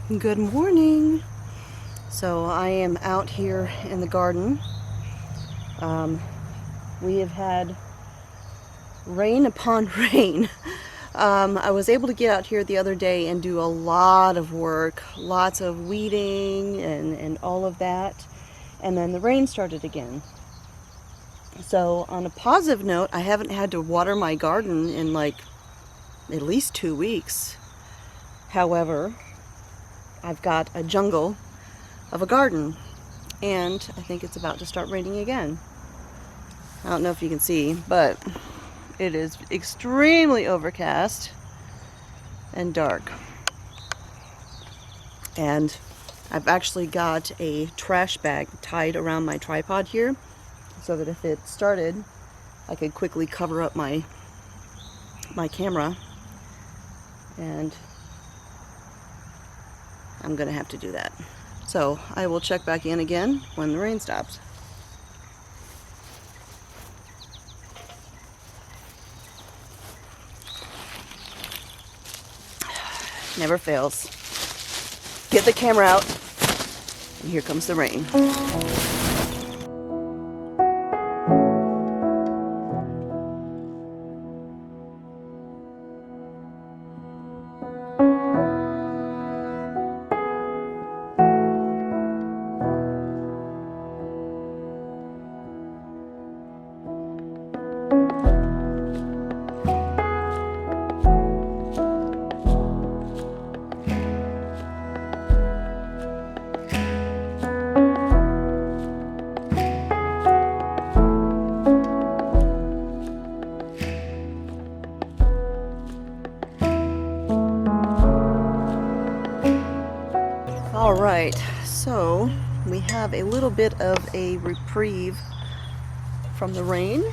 Good morning. So I am out here in the garden. We have had rain upon rain. I was able to get out here the other day and do a lot of work, lots of weeding and all of that. And then the rain started again. So on a positive note, I haven't had to water my garden in like at least 2 weeks. However, I've got a jungle of a garden, and I think it's about to start raining again. I don't know if you can see, but it is extremely overcast and dark. And I've actually got a trash bag tied around my tripod here so that if it started, I could quickly cover up my camera, and I'm gonna have to do that. So I will check back in again when the rain stops. Never fails. Get the camera out, and here comes the rain. All right, so we have a little bit of a reprieve from the rain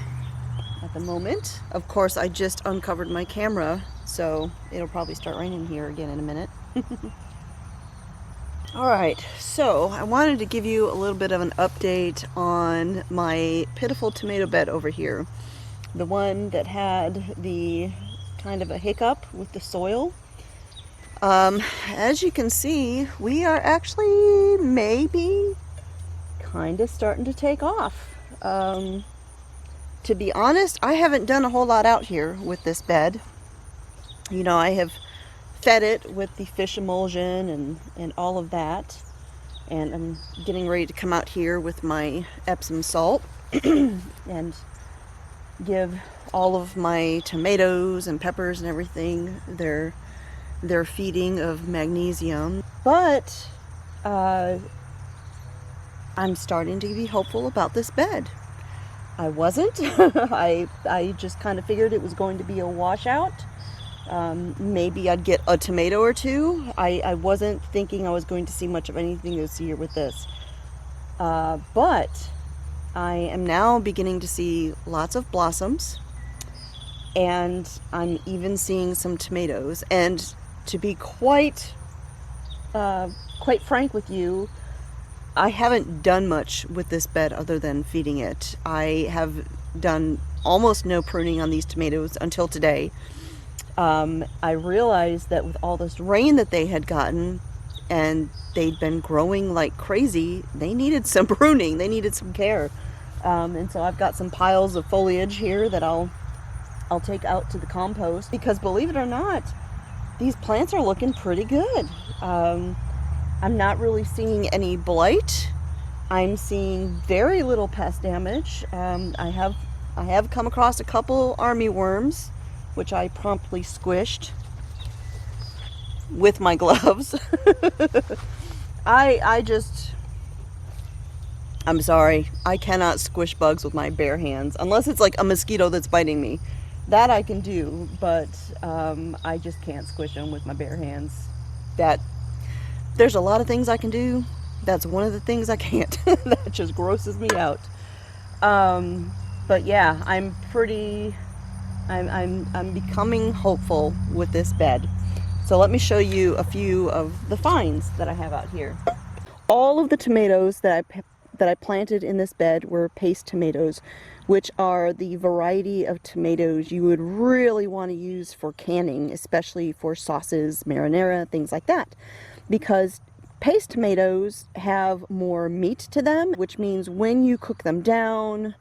at the moment. Of course, I just uncovered my camera, so it'll probably start raining here again in a minute. All right, so I wanted to give you a little bit of an update on my Pitiful tomato bed over here. The one that had the kind of a hiccup with the soil. As you can see, we are actually maybe kind of starting to take off. To be honest, I haven't done a whole lot out here with this bed. You know, I have fed it with the fish emulsion and all of that. And I'm getting ready to come out here with my Epsom salt and give all of my tomatoes and peppers and everything their feeding of magnesium. But I'm starting to be hopeful about this bed. I wasn't. I just kind of figured it was going to be a washout. Maybe I'd get a tomato or two. I wasn't thinking I was going to see much of anything this year with this. But I am now beginning to see lots of blossoms, and I'm even seeing some tomatoes. And to be quite frank with you, I haven't done much with this bed other than feeding it. I have done almost no pruning on these tomatoes until today. I realized that with all this rain that they had gotten, and they'd been growing like crazy, they needed some pruning, they needed some care. And so I've got some piles of foliage here that I'll take out to the compost, because believe it or not, these plants are looking pretty good. I'm not really seeing any blight. I'm seeing very little pest damage. I have come across a couple army worms, which I promptly squished with my gloves. I'm sorry, I cannot squish bugs with my bare hands, unless it's like a mosquito that's biting me. That I can do, but I just can't squish them with my bare hands. There's a lot of things I can do. That's one of the things I can't. That just grosses me out. But yeah, I'm becoming hopeful with this bed. So let me show you a few of the finds that I have out here. All of the tomatoes that I planted in this bed were paste tomatoes, which are the variety of tomatoes you would really want to use for canning, especially for sauces, marinara, things like that. because paste tomatoes have more meat to them, which means when you cook them down,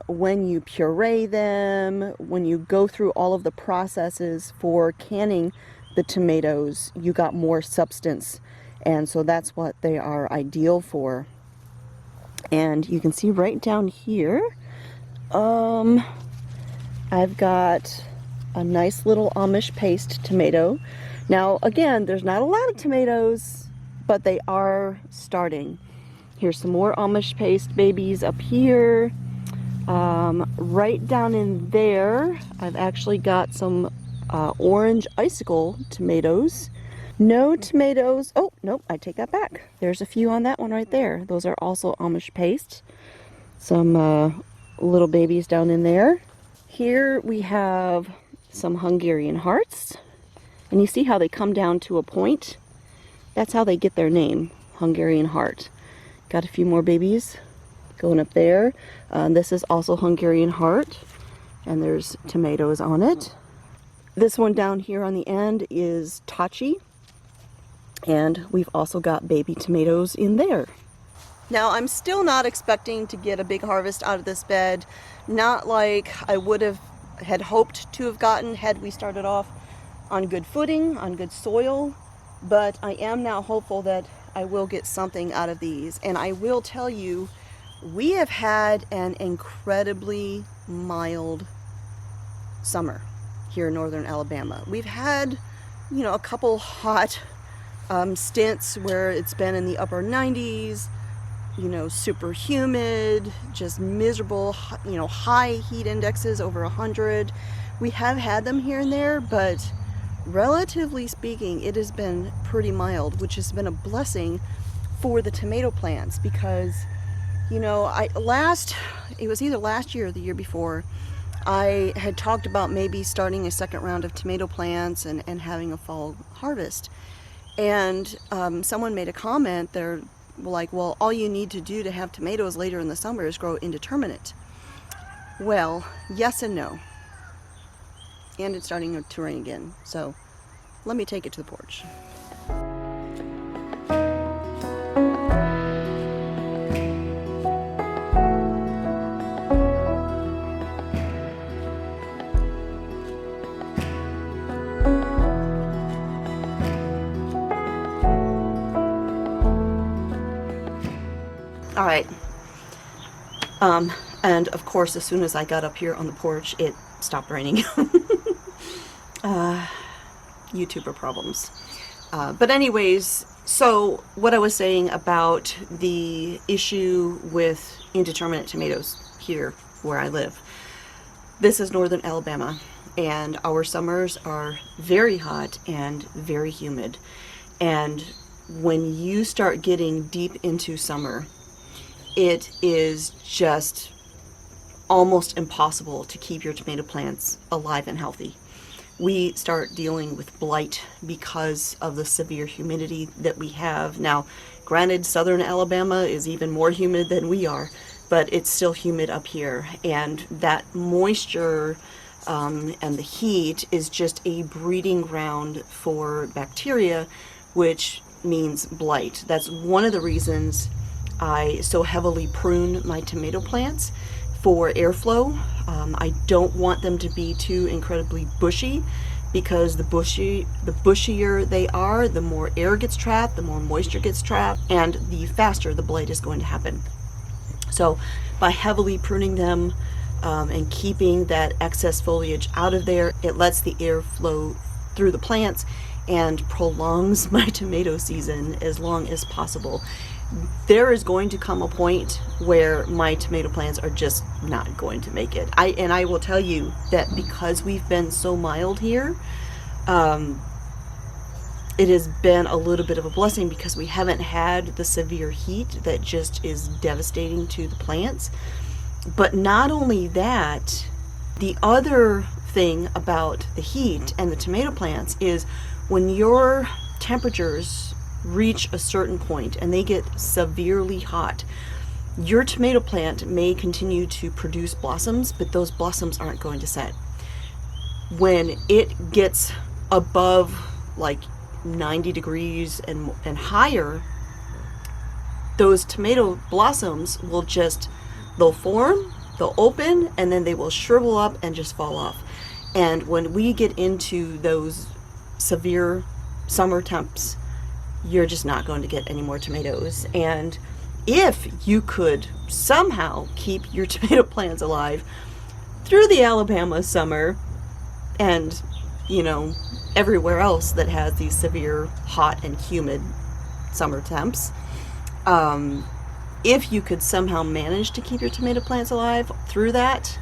when you puree them, when you go through all of the processes for canning the tomatoes, you got more substance. And so that's what they are ideal for. And you can see right down here, I've got a nice little Amish paste tomato. Now, again, there's not a lot of tomatoes, but they are starting. Here's some more Amish paste babies up here. Right down in there, I've actually got some orange icicle tomatoes. No tomatoes. Oh, nope, I take that back. There's a few on that one right there. Those are also Amish paste. Some little babies down in there. Here we have some Hungarian Hearts. And you see how they come down to a point? That's how they get their name, Hungarian Heart. Got a few more babies going up there. This is also Hungarian Heart, and there's tomatoes on it. This one down here on the end is Tachi, and we've also got baby tomatoes in there. Now, I'm still not expecting to get a big harvest out of this bed, not like I had hoped to have gotten had we started off on good footing, on good soil, but I am now hopeful that I will get something out of these. And I will tell you, we have had an incredibly mild summer here in northern Alabama. We've had, a couple hot stints where it's been in the upper 90s, super humid, just miserable, high heat indexes over 100. We have had them here and there, but relatively speaking, it has been pretty mild, which has been a blessing for the tomato plants because, it was either last year or the year before, I had talked about maybe starting a second round of tomato plants and having a fall harvest. And someone made a comment, they're like, well, all you need to do to have tomatoes later in the summer is grow indeterminate. Well, yes and no. And it's starting to rain again, so let me take it to the porch. All right. And of course, as soon as I got up here on the porch, it stopped raining. YouTuber problems. But anyways, so what I was saying about the issue with indeterminate tomatoes here where I live. This is northern Alabama, and our summers are very hot and very humid. And when you start getting deep into summer, it is just almost impossible to keep your tomato plants alive and healthy. We start dealing with blight because of the severe humidity that we have. Now, granted, southern Alabama is even more humid than we are, but it's still humid up here. And that moisture and the heat is just a breeding ground for bacteria, which means blight. That's one of the reasons I so heavily prune my tomato plants for airflow. I don't want them to be too incredibly bushy, because the bushier they are, the more air gets trapped, the more moisture gets trapped, and the faster the blight is going to happen. So by heavily pruning them and keeping that excess foliage out of there, it lets the air flow through the plants and prolongs my tomato season as long as possible. There is going to come a point where my tomato plants are just not going to make it. I will tell you that because we've been so mild here, it has been a little bit of a blessing because we haven't had the severe heat that just is devastating to the plants. But not only that, the other thing about the heat and the tomato plants is when your temperatures reach a certain point and they get severely hot, your tomato plant may continue to produce blossoms, but those blossoms aren't going to set. When it gets above like 90 degrees and higher, those tomato blossoms will just, they'll form, they'll open, and then they will shrivel up and just fall off. And when we get into those severe summer temps, you're just not going to get any more tomatoes. And if you could somehow keep your tomato plants alive through the Alabama summer and, you know, everywhere else that has these severe hot and humid summer temps, if you could somehow manage to keep your tomato plants alive through that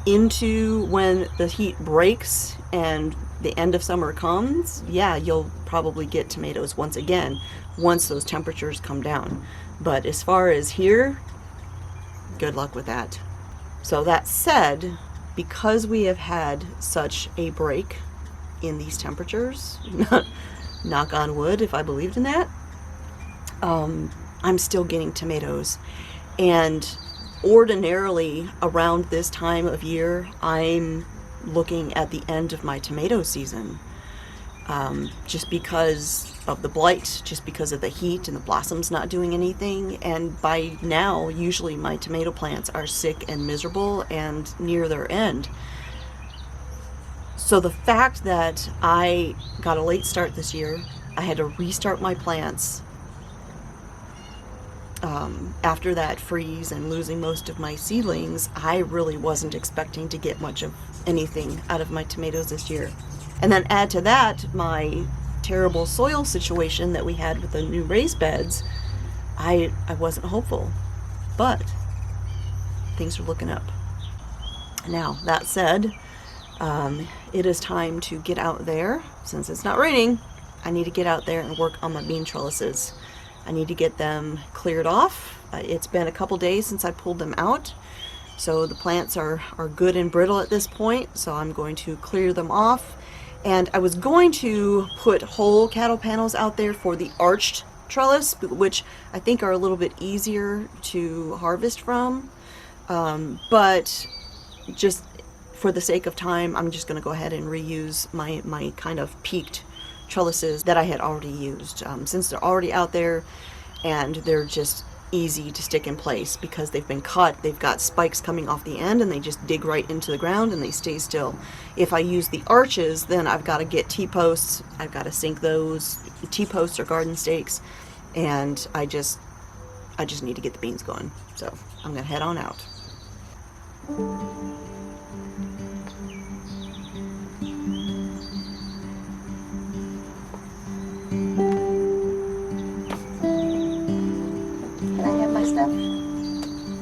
into when the heat breaks and the end of summer comes, yeah, you'll probably get tomatoes once again once those temperatures come down. But as far as here, good luck with that. So that said, because we have had such a break in these temperatures, knock on wood if I believed in that, I'm still getting tomatoes. And ordinarily around this time of year, I'm looking at the end of my tomato season, just because of the blight, just because of the heat and the blossoms not doing anything. And by now, usually my tomato plants are sick and miserable and near their end. So the fact that I got a late start this year, I had to restart my plants after that freeze and losing most of my seedlings, I really wasn't expecting to get much of anything out of my tomatoes this year. And then add to that my terrible soil situation that we had with the new raised beds, I wasn't hopeful. But things are looking up. Now, that said, it is time to get out there. Since it's not raining, I need to get out there and work on my bean trellises. I need to get them cleared off. It's been a couple days since I pulled them out, so the plants are good and brittle at this point, so I'm going to clear them off. And I was going to put whole cattle panels out there for the arched trellis, which I think are a little bit easier to harvest from, but just for the sake of time, I'm just going to go ahead and reuse my kind of peaked trellises that I had already used, since they're already out there and they're just easy to stick in place because they've been cut. They've got spikes coming off the end and they just dig right into the ground and they stay still. If I use the arches, then I've got to get T-posts. I've got to sink those. T-posts or garden stakes, and I just need to get the beans going. So I'm gonna head on out.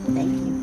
Thank you.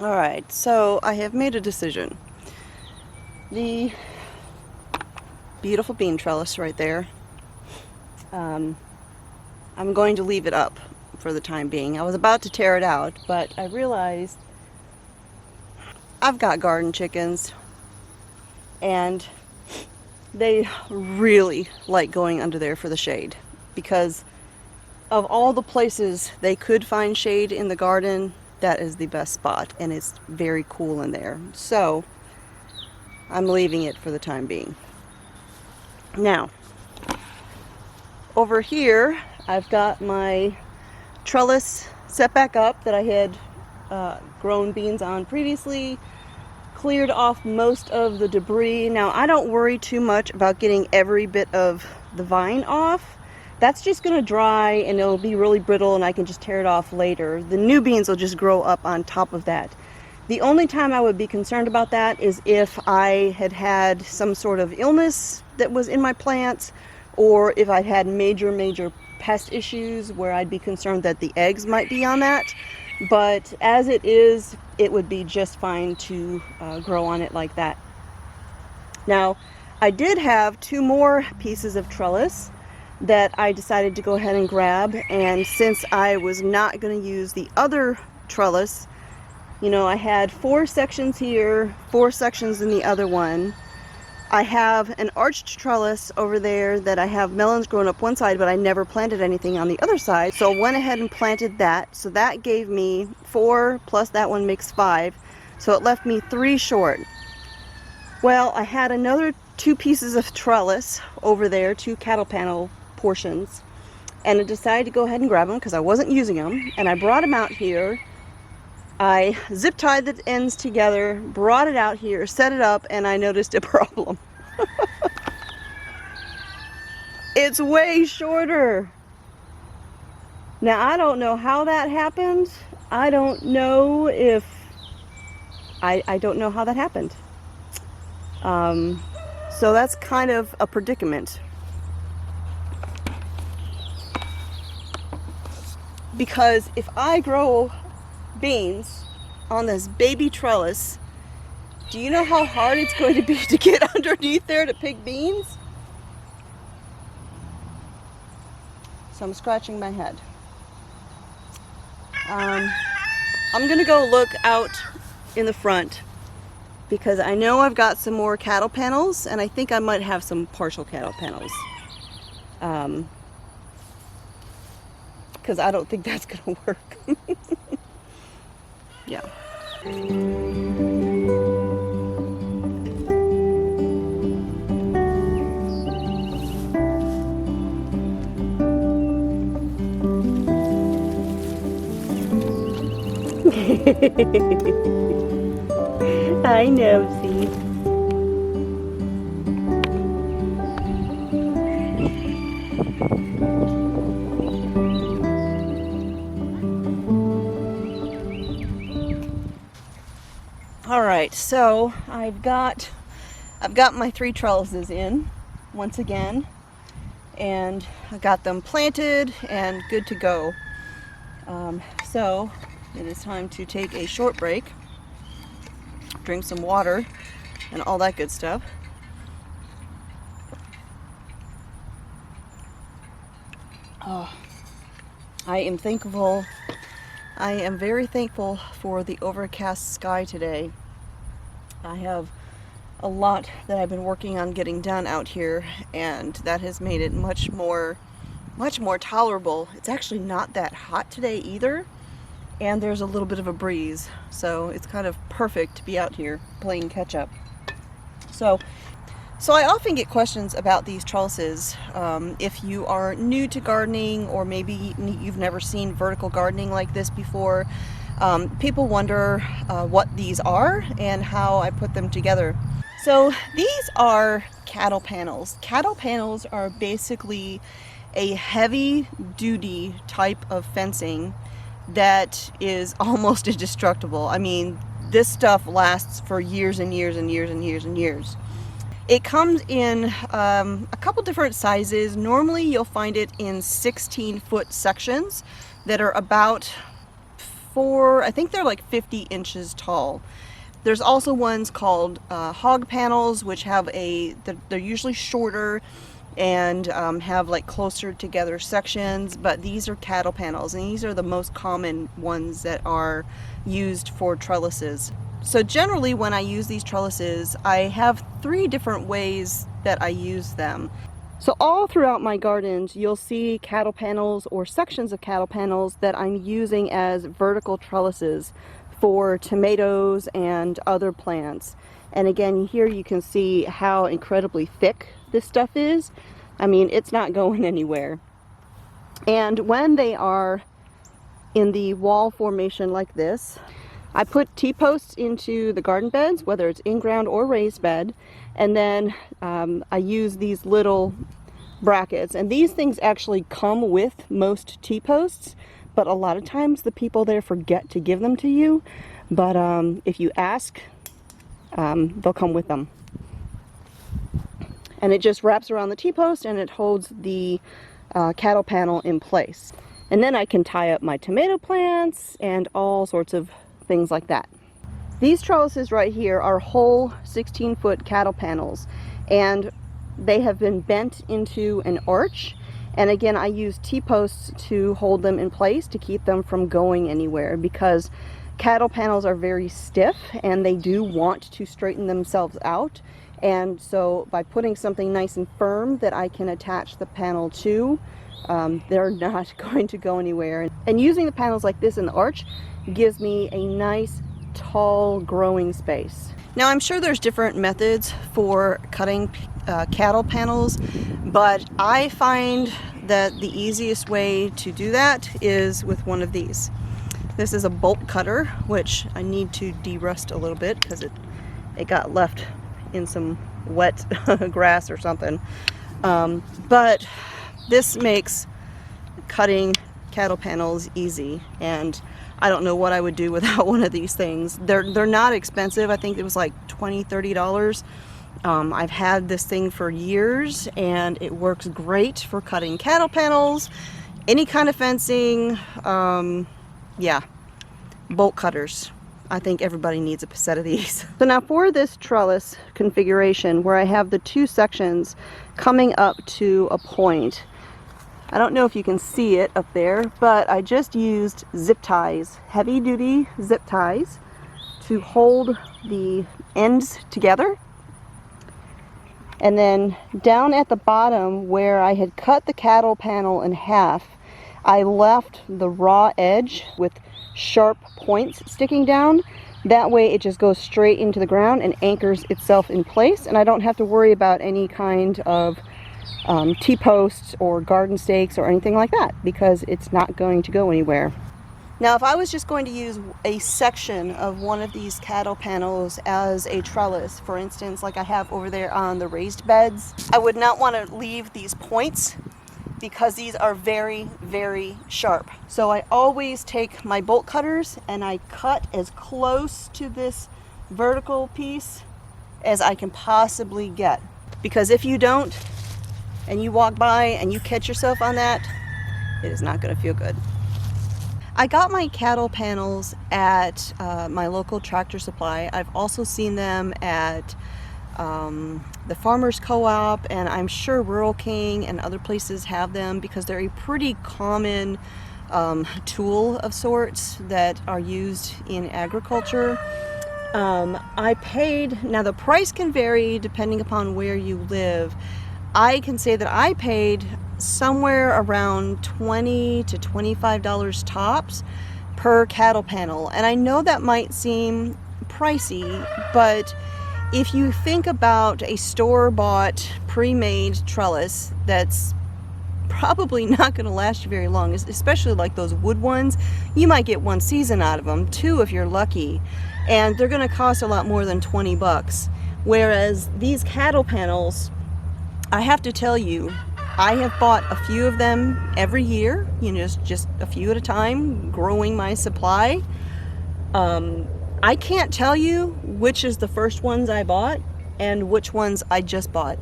Alright, so I have made a decision. The beautiful bean trellis right there, I'm going to leave it up for the time being. I was about to tear it out, but I realized I've got garden chickens and they really like going under there for the shade. because of all the places they could find shade in the garden, that is the best spot, and it's very cool in there. So I'm leaving it for the time being. Now, over here, I've got my trellis set back up that I had grown beans on previously, cleared off most of the debris. Now, I don't worry too much about getting every bit of the vine off. That's just going to dry and it'll be really brittle and I can just tear it off later. The new beans will just grow up on top of that. The only time I would be concerned about that is if I had had some sort of illness that was in my plants, or if I'd had major pest issues where I'd be concerned that the eggs might be on that. But as it is, it would be just fine to grow on it like that. Now, I did have 2 more pieces of trellis that I decided to go ahead and grab, and since I was not going to use the other trellis, you know, I had 4 sections here, 4 sections in the other one. I have an arched trellis over there that I have melons growing up one side, but I never planted anything on the other side. So I went ahead and planted that. So that gave me 4 plus that one makes 5. So it left me 3 short. Well, I had another 2 pieces of trellis over there, 2 cattle panel portions, and I decided to go ahead and grab them because I wasn't using them, and I brought them out here. I zip tied the ends together, brought it out here, set it up, and I noticed a problem. It's way shorter. Now, I don't know how that happened. I don't know if I don't know how that happened. So that's kind of a predicament. Because if I grow beans on this baby trellis, do you know how hard it's going to be to get underneath there to pick beans? So I'm scratching my head. I'm gonna go look out in the front because I know I've got some more cattle panels, and I think I might have some partial cattle panels. Because I don't think that's gonna work. Yeah. I know, see. All right, so I've got my 3 trellises in once again, and I got them planted and good to go. So it is time to take a short break, drink some water, and all that good stuff. Oh, I am thankful. I am very thankful for the overcast sky today. I have a lot that I've been working on getting done out here, and that has made it much more tolerable. It's actually not that hot today either, and there's a little bit of a breeze, so it's kind of perfect to be out here playing catch up. So I often get questions about these trellises. If you are new to gardening, or maybe you've never seen vertical gardening like this before, people wonder what these are and how I put them together. So these are cattle panels. Cattle panels are basically a heavy duty type of fencing that is almost indestructible. I mean, this stuff lasts for years and years and years and years and years. It comes in a couple different sizes. Normally you'll find it in 16-foot sections that are about I think they're like 50 inches tall. There's also ones called hog panels, which have they're usually shorter and have like closer together sections, but these are cattle panels, and these are the most common ones that are used for trellises. So generally when I use these trellises, I have 3 different ways that I use them. So all throughout my gardens, you'll see cattle panels or sections of cattle panels that I'm using as vertical trellises for tomatoes and other plants. And again, here you can see how incredibly thick this stuff is. I mean, it's not going anywhere. And when they are in the wall formation like this, I put T-posts into the garden beds, whether it's in-ground or raised bed, and then I use these little brackets. And these things actually come with most T-posts, but a lot of times the people there forget to give them to you. But if you ask, they'll come with them. And it just wraps around the T-post and it holds the cattle panel in place. And then I can tie up my tomato plants and all sorts of things like that. These trellises right here are whole 16-foot cattle panels, and they have been bent into an arch. And again, I use T-posts to hold them in place to keep them from going anywhere, because cattle panels are very stiff and they do want to straighten themselves out. And so by putting something nice and firm that I can attach the panel to, they're not going to go anywhere. And using the panels like this in the arch gives me a nice tall growing space. Now I'm sure there's different methods for cutting cattle panels, but I find that the easiest way to do that is with one of these. This is a bolt cutter, which I need to de-rust a little bit because it got left in some wet grass or something. But this makes cutting cattle panels easy, and I don't know what I would do without one of these things. They're not expensive. I think it was like $20-$30. I've had this thing for years and it works great for cutting cattle panels, any kind of fencing. Yeah, bolt cutters. I think everybody needs a set of these. So now for this trellis configuration where I have the two sections coming up to a point, I don't know if you can see it up there, but I just used zip ties, heavy duty zip ties, to hold the ends together. And then down at the bottom where I had cut the cattle panel in half, I left the raw edge with sharp points sticking down. That way it just goes straight into the ground and anchors itself in place, and I don't have to worry about any kind of T-posts or garden stakes or anything like that, because it's not going to go anywhere. Now if I was just going to use a section of one of these cattle panels as a trellis, for instance like I have over there on the raised beds, I would not want to leave these points because these are very, very sharp. So I always take my bolt cutters and I cut as close to this vertical piece as I can possibly get. Because if you don't, and you walk by and you catch yourself on that, it is not going to feel good. I got my cattle panels at my local Tractor Supply. I've also seen them at the Farmers Co-op, and I'm sure Rural King and other places have them because they're a pretty common tool of sorts that are used in agriculture. I paid, now the price can vary depending upon where you live. I can say that I paid somewhere around $20 to $25 tops per cattle panel. And I know that might seem pricey, but if you think about a store-bought, pre-made trellis that's probably not going to last you very long, especially like those wood ones, you might get one season out of them, two if you're lucky, and they're going to cost a lot more than 20 bucks. Whereas these cattle panels, I have to tell you, I have bought a few of them every year, you know, just a few at a time, growing my supply. I can't tell you which is the first ones I bought and which ones I just bought,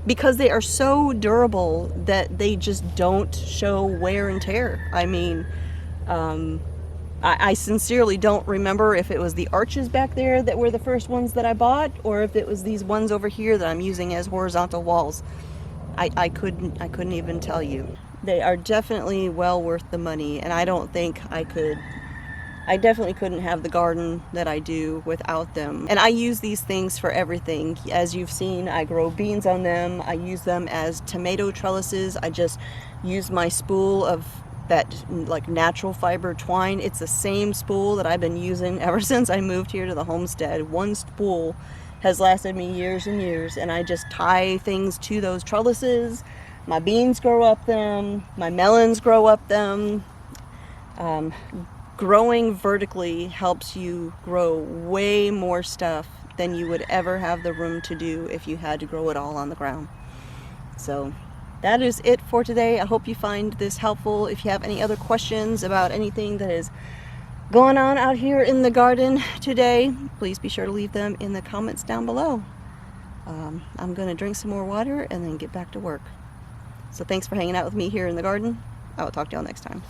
because they are so durable that they just don't show wear and tear. I mean, I sincerely don't remember if it was the arches back there that were the first ones that I bought, or if it was these ones over here that I'm using as horizontal walls. I couldn't even tell you. They are definitely well worth the money, and I don't think I could I definitely couldn't have the garden that I do without them. And I use these things for everything. As you've seen, I grow beans on them. I use them as tomato trellises. I just use my spool of that like natural fiber twine. It's the same spool that I've been using ever since I moved here to the homestead. One spool has lasted me years and years, and I just tie things to those trellises. My beans grow up them, my melons grow up them. Growing vertically helps you grow way more stuff than you would ever have the room to do if you had to grow it all on the ground. So that is it for today. I hope you find this helpful. If you have any other questions about anything that is going on out here in the garden today, please be sure to leave them in the comments down below. I'm going to drink some more water and then get back to work. So thanks for hanging out with me here in the garden. I will talk to y'all next time.